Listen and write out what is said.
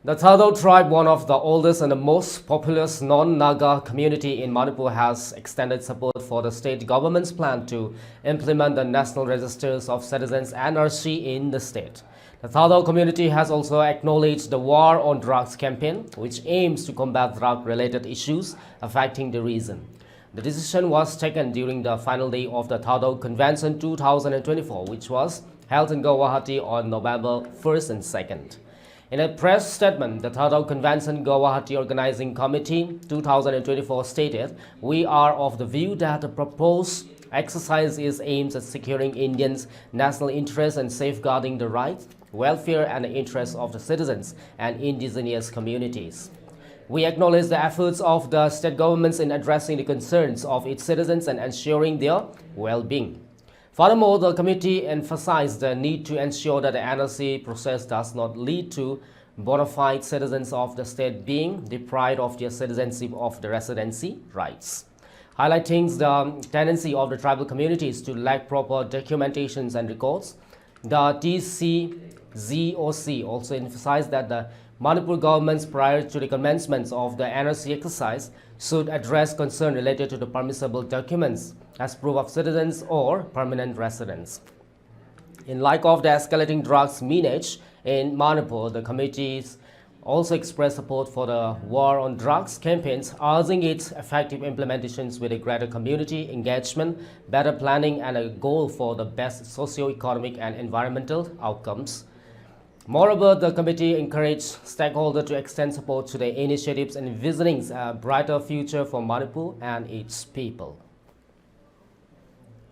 The Thadou tribe, one of the oldest and the most populous non-Naga community in Manipur, has extended support for the state government's plan to implement the National Registers of Citizens (NRC) in the state. The Thadou community has also acknowledged the War on Drugs campaign, which aims to combat drug-related issues affecting the region. The decision was taken during the final day of the Thadou Convention 2024, which was held in Guwahati on November 1st and 2nd. In a press statement, the Thadou Convention Guwahati Organizing Committee 2024 stated, "We are of the view that the proposed exercise is aimed at securing Indians' national interests and safeguarding the rights, welfare and the interests of the citizens and indigenous communities. We acknowledge the efforts of the state governments in addressing the concerns of its citizens and ensuring their well-being." Furthermore, the committee emphasized the need to ensure that the NRC process does not lead to bona fide citizens of the state being deprived of their citizenship of the residency rights. Highlighting the tendency of the tribal communities to lack proper documentations and records, the TCGOC also emphasized that the Manipur governments prior to the commencement of the NRC exercise should address concerns related to the permissible documents as proof of citizens or permanent residence. In light of the escalating drugs menace in Manipur, the committees also expressed support for the War on Drugs campaigns, urging its effective implementations with a greater community engagement, better planning, and a goal for the best socio-economic and environmental outcomes. Moreover, the committee encouraged stakeholders to extend support to the initiatives envisioning a brighter future for Manipur and its people.